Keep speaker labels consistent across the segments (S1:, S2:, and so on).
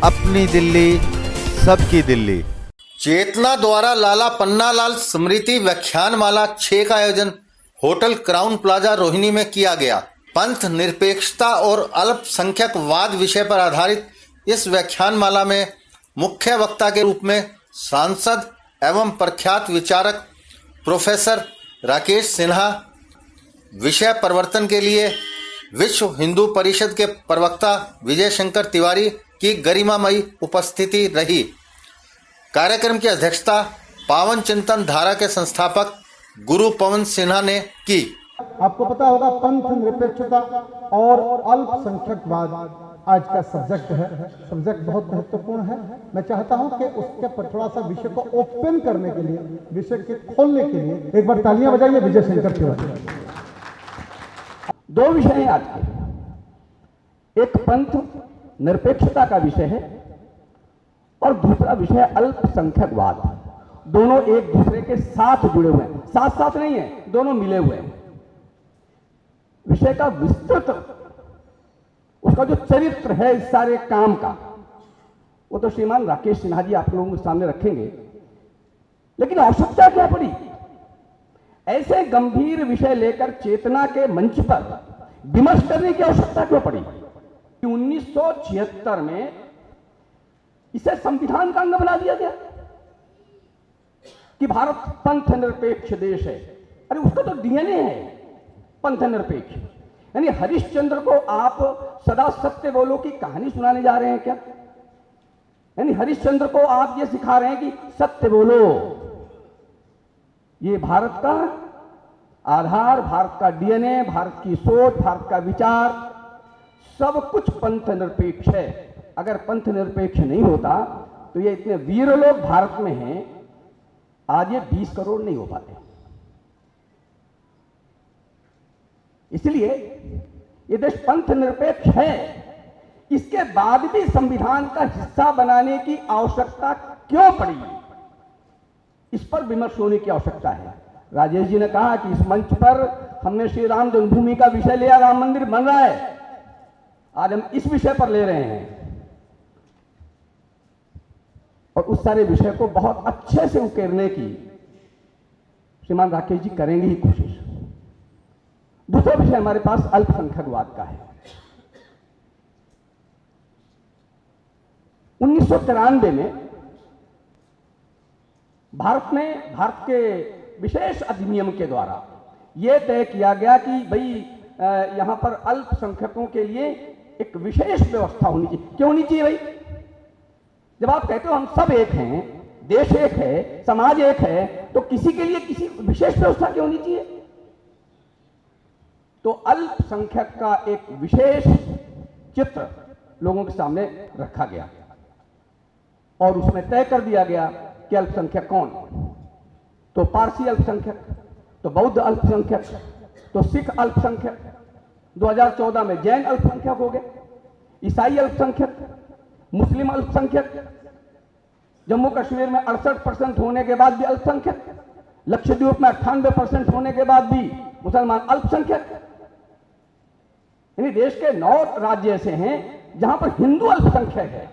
S1: अपनी दिल्ली, सबकी दिल्ली।
S2: चेतना द्वारा लाला पन्नालाल स्मृति व्याख्यानमाला 6 का आयोजन होटल क्राउन प्लाजा रोहिणी में किया गया। पंथ निरपेक्षता और अल्पसंख्यकवाद विषय पर आधारित इस व्याख्यानमाला में मुख्य वक्ता के रूप में सांसद एवं प्रख्यात विचारक प्रोफेसर राकेश सिन्हा, विषय परिवर्तन के लिए विश्व हिंदू परिषद के प्रवक्ता विजय शंकर तिवारी की गरिमामयी उपस्थिति रही। कार्यक्रम की अध्यक्षता पावन चिंतन धारा के संस्थापक गुरु पवन सिन्हा ने की।
S3: आपको पता होगा पंथ निरपेक्षता और अल्पसंख्यकवाद आज का सब्जेक्ट है। सब्जेक्ट बहुत महत्वपूर्ण है। मैं चाहता हूं कि उसके पर थोड़ा सा विषय को ओपन करने के लिए, विषय के खोलने के लिए एक बार तालियां बजाइए विजय शंकर तिवारी।
S4: दो विषय हैं आज के, एक पंथ निरपेक्षता का विषय है और दूसरा विषय अल्पसंख्यकवाद। दोनों एक दूसरे के साथ जुड़े हुए हैं, साथ साथ नहीं है, दोनों मिले हुए हैं। विषय का विस्तृत उसका जो चरित्र है इस सारे काम का, वो तो श्रीमान राकेश सिन्हा जी आप लोगों के सामने रखेंगे। लेकिन आवश्यकता क्या पड़ी ऐसे गंभीर विषय लेकर चेतना के मंच पर विमर्श करने की आवश्यकता क्यों पड़ी? 1976 में इसे संविधान का अंग बना दिया गया कि भारत पंथ निरपेक्ष देश है। अरे उसका तो डीएनए है पंथ निरपेक्ष। यानी हरिश्चंद्र को आप सदा सत्य बोलो की कहानी सुनाने जा रहे हैं क्या? यानी हरिश्चंद्र को आप ये सिखा रहे हैं कि सत्य बोलो। ये भारत का आधार, भारत का डीएनए, भारत की सोच, भारत का विचार, सब कुछ पंथ निरपेक्ष है। अगर पंथ निरपेक्ष नहीं होता तो ये इतने वीर लोग भारत में हैं, आज ये 20 करोड़ नहीं हो पाते। इसलिए ये देश पंथ निरपेक्ष है, इसके बाद भी संविधान का हिस्सा बनाने की आवश्यकता क्यों पड़ी, इस पर विमर्श होने की आवश्यकता है। राजेश जी ने कहा कि इस मंच पर हमने श्री राम जन्मभूमि का विषय लिया, राम मंदिर बन रहा है, आज हम इस विषय पर ले रहे हैं और उस सारे विषय को बहुत अच्छे से उकेरने की श्रीमान राकेश जी करेंगे ही कोशिश। दूसरा विषय हमारे पास अल्पसंख्यकवाद का है। 1993 में भारत के विशेष अधिनियम के द्वारा यह तय किया गया कि भाई यहां पर अल्पसंख्यकों के लिए एक विशेष व्यवस्था होनी चाहिए। क्यों होनी चाहिए भाई? जब आप कहते हो हम सब एक हैं, देश एक है, समाज एक है, तो किसी के लिए किसी विशेष व्यवस्था क्यों होनी चाहिए? तो अल्पसंख्यक का एक विशेष चित्र लोगों के सामने रखा गया और उसमें तय कर दिया गया कि अल्पसंख्यक कौन। तो पारसी अल्पसंख्यक, तो बौद्ध अल्पसंख्यक, तो सिख अल्पसंख्यक, 2014 में जैन अल्पसंख्यक हो गए, ईसाई अल्पसंख्यक, मुस्लिम अल्पसंख्यक, जम्मू कश्मीर में 68% होने के बाद भी अल्पसंख्यक, लक्षद्वीप में 98% होने के बाद भी मुसलमान अल्पसंख्यक। यानी देश के 9 राज्य ऐसे हैं जहां पर हिंदू अल्पसंख्यक है।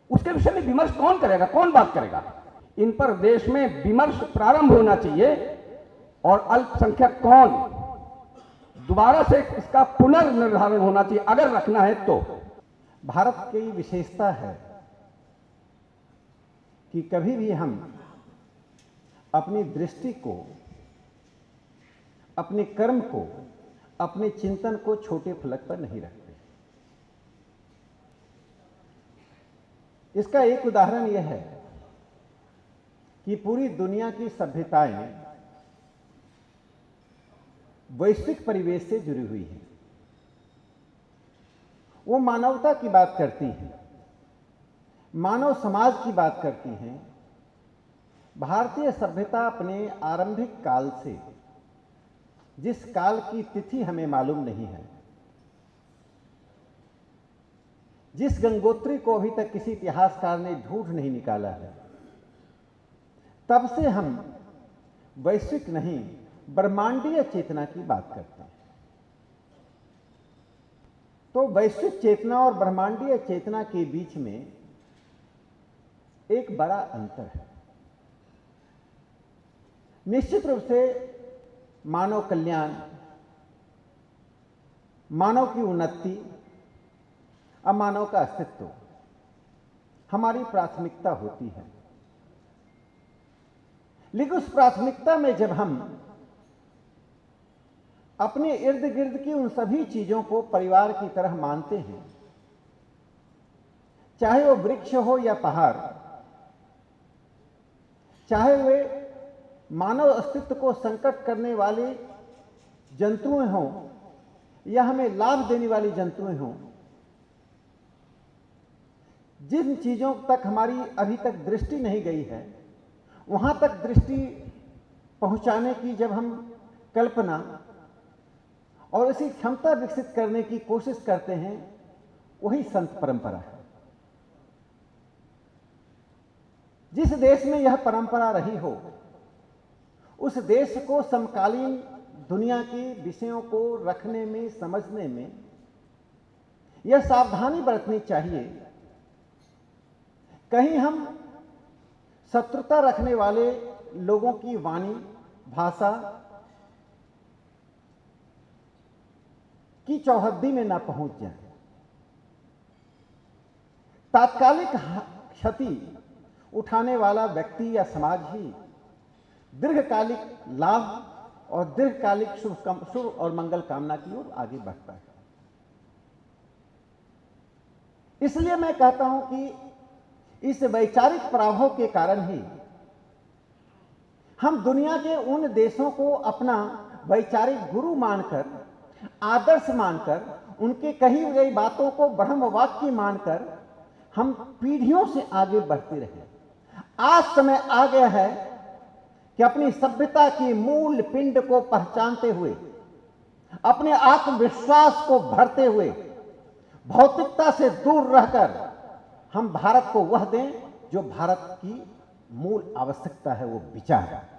S4: उसके विषय में विमर्श कौन करेगा, कौन बात करेगा? इन पर देश में विमर्श प्रारंभ होना चाहिए और अल्पसंख्यक कौन, दोबारा से इसका पुनर्निर्धारण होना चाहिए अगर रखना है तो।
S3: भारत की विशेषता है कि कभी भी हम अपनी दृष्टि को, अपने कर्म को, अपने चिंतन को छोटे फलक पर नहीं रखते। इसका एक उदाहरण यह है कि पूरी दुनिया की सभ्यताएं वैश्विक परिवेश से जुड़ी हुई हैं। वो मानवता की बात करती हैं, मानव समाज की बात करती हैं। भारतीय सभ्यता अपने आरंभिक काल से, जिस काल की तिथि हमें मालूम नहीं है, जिस गंगोत्री को अभी तक किसी इतिहासकार ने ढूंढ नहीं निकाला है, तब से हम वैश्विक नहीं ब्रह्मांडीय चेतना की बात करते हैं।
S5: तो वैश्विक चेतना और ब्रह्मांडीय चेतना के बीच में एक बड़ा अंतर है। निश्चित रूप से मानव कल्याण, मानव की उन्नति और मानव का अस्तित्व हमारी प्राथमिकता होती है, लेकिन उस प्राथमिकता में जब हम अपने इर्द गिर्द की उन सभी चीजों को परिवार की तरह मानते हैं, चाहे वो वृक्ष हो या पहाड़, चाहे वे मानव अस्तित्व को संकट करने वाले जंतुएं हों या हमें लाभ देने वाली जंतुएं हों, जिन चीजों तक हमारी अभी तक दृष्टि नहीं गई है, वहां तक दृष्टि पहुंचाने की जब हम कल्पना और इसी क्षमता विकसित करने की कोशिश करते हैं, वही संत परंपरा है। जिस देश में यह परंपरा रही हो, उस देश को समकालीन दुनिया के विषयों को रखने में, समझने में यह सावधानी बरतनी चाहिए, कहीं हम शत्रुता रखने वाले लोगों की वाणी, भाषा की चौहद्दी में ना पहुंच जाए। तात्कालिक क्षति उठाने वाला व्यक्ति या समाज ही दीर्घकालिक लाभ और दीर्घकालिक शुभ और मंगल कामना की ओर आगे बढ़ता है। इसलिए मैं कहता हूं कि इस वैचारिक प्रभाव के कारण ही हम दुनिया के उन देशों को अपना वैचारिक गुरु मानकर, आदर्श मानकर, उनके कही गई बातों को ब्रह्म वाक्य मानकर हम पीढ़ियों से आगे बढ़ते रहे। आज समय आ गया है कि अपनी सभ्यता की मूल पिंड को पहचानते हुए, अपने आत्मविश्वास को भरते हुए, भौतिकता से दूर रहकर हम भारत को वह दें जो भारत की मूल आवश्यकता है, वो विचार।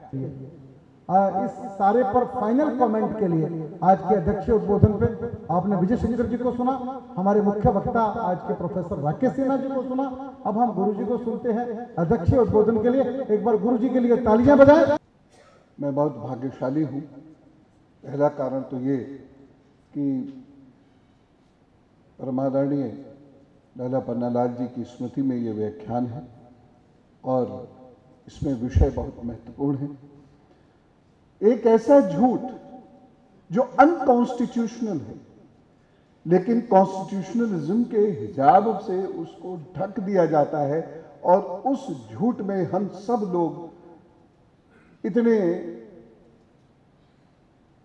S3: इस सारे पर फाइनल कमेंट के लिए आज के अध्यक्ष उद्बोधन पे आपने विजय शंकर जी को सुना, हमारे मुख्य वक्ता आज के प्रोफेसर राकेश सिन्हा जी को सुना। अब हम गुरु जी को सुनते हैं अध्यक्ष उद्बोधन के लिए। एक बार गुरु जी के लिए तालियां बजाएं।
S6: मैं बहुत भाग्यशाली हूँ। पहला कारण तो ये कि परमादरणीय लाला पन्नालाल जी की स्मृति में ये व्याख्यान है और इसमें विषय बहुत महत्वपूर्ण है। एक ऐसा झूठ जो अनकॉन्स्टिट्यूशनल है, लेकिन कॉन्स्टिट्यूशनलिज्म के हिजाब से उसको ढक दिया जाता है और उस झूठ में हम सब लोग इतने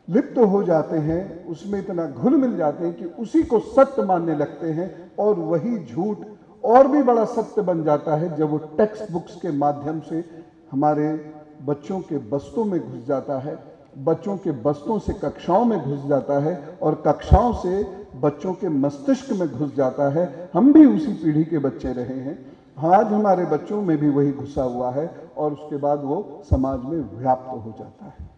S6: लिप्त हो जाते हैं, उसमें इतना घुल मिल जाते हैं कि उसी को सत्य मानने लगते हैं और वही झूठ और भी बड़ा सत्य बन जाता है जब वो टेक्स्ट बुक्स के माध्यम से हमारे बच्चों के बस्तों में घुस जाता है, बच्चों के बस्तों से कक्षाओं में घुस जाता है और कक्षाओं से बच्चों के मस्तिष्क में घुस जाता है। हम भी उसी पीढ़ी के बच्चे रहे हैं, आज हमारे बच्चों में भी वही घुसा हुआ है और उसके बाद वो समाज में व्याप्त हो जाता है।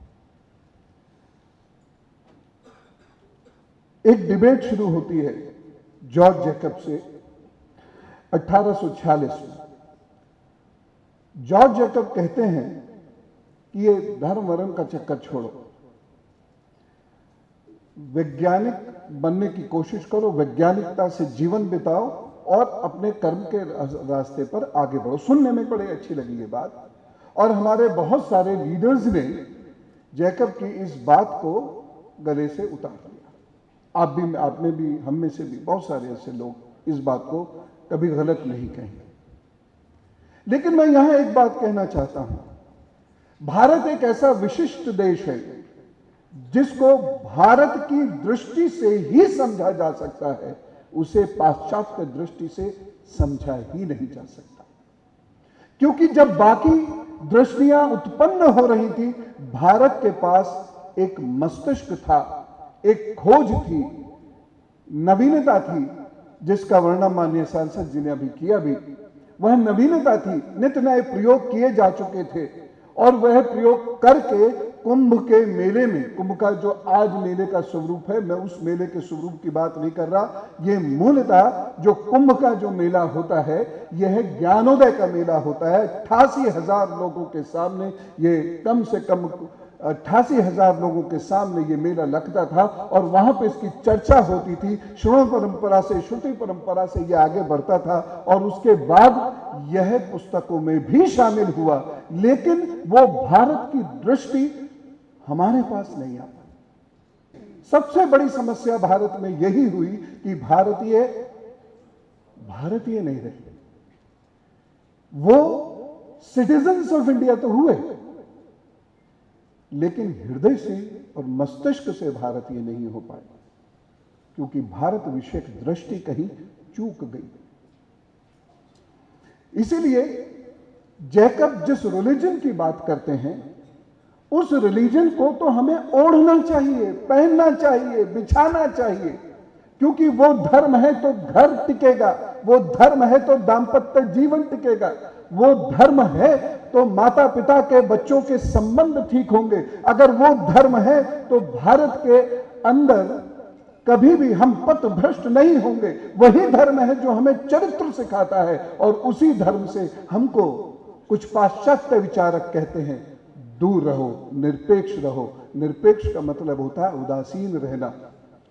S6: एक डिबेट शुरू होती है जॉर्ज जैकब से 1846 में। जॉर्ज जैकब कहते हैं कि ये धर्म वर्म का चक्कर छोड़ो, वैज्ञानिक बनने की कोशिश करो, वैज्ञानिकता से जीवन बिताओ और अपने कर्म के रास्ते पर आगे बढ़ो। सुनने में बड़ी अच्छी लगी ये बात और हमारे बहुत सारे लीडर्स ने जैकब की इस बात को गले से उतार दिया। आपने भी, हम में से भी बहुत सारे ऐसे लोग इस बात को कभी गलत नहीं कहेंगे। लेकिन मैं यहां एक बात कहना चाहता हूं, भारत एक ऐसा विशिष्ट देश है जिसको भारत की दृष्टि से ही समझा जा सकता है, उसे पाश्चात्य दृष्टि से समझा ही नहीं जा सकता। क्योंकि जब बाकी दृष्टियां उत्पन्न हो रही थी, भारत के पास एक मस्तिष्क था, एक खोज थी, नवीनता थी, जिसका वर्णन माननीय सांसद जी ने अभी किया भी। वह नवीनता थी, नित नए प्रयोग किए जा चुके थे और वह प्रयोग करके कुंभ के मेले में, कुंभ का जो आज मेले का स्वरूप है, मैं उस मेले के स्वरूप की बात नहीं कर रहा। ये मूलतः जो कुंभ का जो मेला होता है, यह ज्ञानोदय का मेला होता है। 88,000 लोगों के सामने, ये कम से कम 88,000 लोगों के सामने ये मेला लगता था और वहां पे इसकी चर्चा होती थी। श्रवण परंपरा से, श्रुति परंपरा से ये आगे बढ़ता था और उसके बाद यह पुस्तकों में भी शामिल हुआ, लेकिन वो भारत की दृष्टि हमारे पास नहीं आ पाई। सबसे बड़ी समस्या भारत में यही हुई कि भारतीय नहीं रहे। वो सिटीजन्स ऑफ इंडिया तो हुए, लेकिन हृदय से और मस्तिष्क से भारतीय नहीं हो पाए, क्योंकि भारत विषयक दृष्टि कहीं चूक गई। इसीलिए जैकब जिस रिलीजन की बात करते हैं, उस रिलीजन को तो हमें ओढ़ना चाहिए, पहनना चाहिए, बिछाना चाहिए, क्योंकि वो धर्म है तो घर टिकेगा, वो धर्म है तो दाम्पत्य जीवन टिकेगा, वो धर्म है तो माता पिता के बच्चों के संबंध ठीक होंगे। अगर वो धर्म है तो भारत के अंदर कभी भी हम पथ भ्रष्ट नहीं होंगे। वही धर्म है जो हमें चरित्र सिखाता है, और उसी धर्म से हमको कुछ पाश्चात्य विचारक कहते हैं दूर रहो, निरपेक्ष रहो। निरपेक्ष का मतलब होता है उदासीन रहना,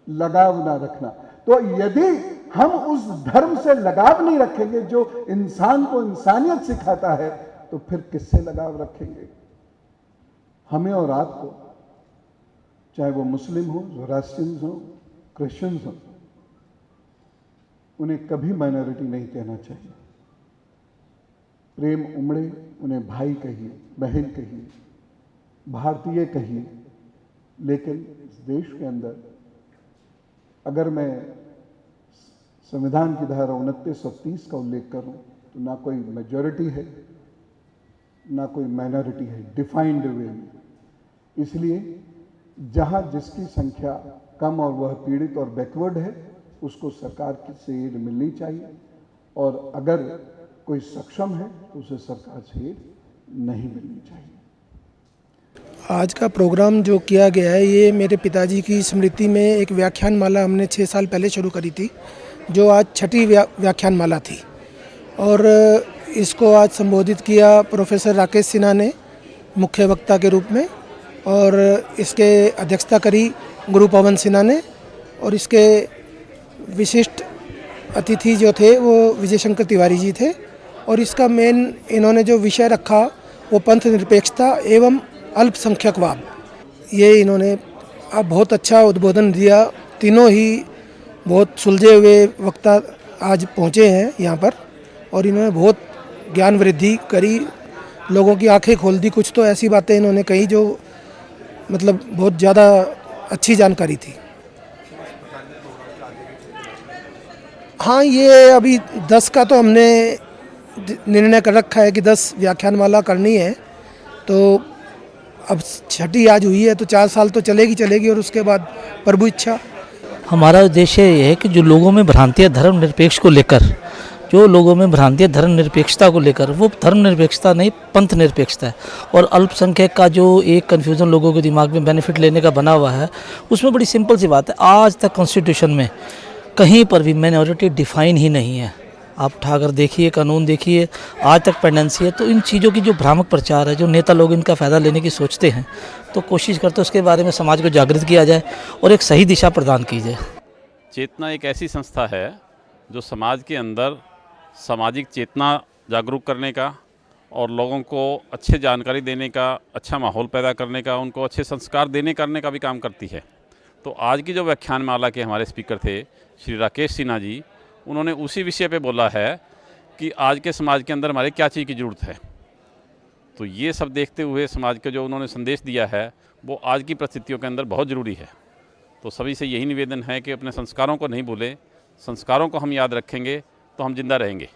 S6: लगाव ना रखना। तो यदि हम उस धर्म से लगाव नहीं रखेंगे जो इंसान को इंसानियत सिखाता है, तो फिर किससे लगाव रखेंगे? हमें और आपको, चाहे वो मुस्लिम हो, ज़ोरास्ट्रियंस हो, क्रिश्चियंस हो, उन्हें कभी माइनॉरिटी नहीं कहना चाहिए। प्रेम उमड़े, उन्हें भाई कहिए, बहन कहिए, भारतीय कहिए। लेकिन इस देश के अंदर अगर मैं संविधान की धारा 29 और 30 का उल्लेख करूं, तो ना कोई मेजॉरिटी है ना कोई माइनॉरिटी है डिफाइंड वे में। इसलिए जहां जिसकी संख्या कम और वह पीड़ित और बैकवर्ड है, उसको सरकार से एड मिलनी चाहिए, और अगर कोई सक्षम है तो उसे सरकार से एड नहीं मिलनी चाहिए।
S7: आज का प्रोग्राम जो किया गया है, ये मेरे पिताजी की स्मृति में एक व्याख्यान माला हमने 6 साल पहले शुरू करी थी, जो आज 6ठी व्याख्यान माला थी, और इसको आज संबोधित किया प्रोफेसर राकेश सिन्हा ने मुख्य वक्ता के रूप में, और इसके अध्यक्षता करी गुरु पवन सिन्हा ने, और इसके विशिष्ट अतिथि जो थे वो विजय शंकर तिवारी जी थे। और इसका मेन इन्होंने जो विषय रखा वो पंथ निरपेक्षता एवं अल्पसंख्यकवाद, ये इन्होंने अब बहुत अच्छा उद्बोधन दिया। तीनों ही बहुत सुलझे हुए वक्ता आज पहुँचे हैं यहाँ पर, और इन्होंने बहुत ज्ञान वृद्धि करी, लोगों की आंखें खोल दी। कुछ तो ऐसी बातें इन्होंने कही जो मतलब बहुत ज़्यादा अच्छी जानकारी थी। हाँ, ये अभी 10 का तो हमने निर्णय कर रखा है कि 10 व्याख्यानमाला करनी है, तो अब 6ठी आज हुई है तो 4 साल तो चलेगी, और उसके बाद प्रभु इच्छा।
S8: हमारा उद्देश्य ये है कि जो लोगों में भ्रांति है धर्मनिरपेक्ष को लेकर, जो लोगों में भ्रांति है धर्मनिरपेक्षता को लेकर, वो धर्मनिरपेक्षता नहीं पंथ निरपेक्षता है। और अल्पसंख्यक का जो एक कन्फ्यूज़न लोगों के दिमाग में बेनिफिट लेने का बना हुआ है, उसमें बड़ी सिंपल सी बात है, आज तक कॉन्स्टिट्यूशन में कहीं पर भी माइनॉरिटी डिफाइन ही नहीं है। आप उठाकर देखिए, कानून देखिए, आज तक पेंडेंसी है। तो इन चीज़ों की जो भ्रामक प्रचार है, जो नेता लोग इनका फ़ायदा लेने की सोचते हैं, तो कोशिश करते हैं उसके बारे में समाज को जागृत किया जाए और एक सही दिशा प्रदान की जाए।
S9: चेतना एक ऐसी संस्था है जो समाज के अंदर सामाजिक चेतना जागरूक करने का और लोगों को अच्छे जानकारी देने का, अच्छा माहौल पैदा करने का, उनको अच्छे संस्कार देने करने का भी काम करती है। तो आज की जो व्याख्यान माला के हमारे स्पीकर थे श्री राकेश सिन्हा जी, उन्होंने उसी विषय पे बोला है कि आज के समाज के अंदर हमारे क्या चीज़ की ज़रूरत है। तो ये सब देखते हुए समाज का जो उन्होंने संदेश दिया है वो आज की परिस्थितियों के अंदर बहुत ज़रूरी है। तो सभी से यही निवेदन है कि अपने संस्कारों को नहीं भूलें, संस्कारों को हम याद रखेंगे तो हम जिंदा रहेंगे।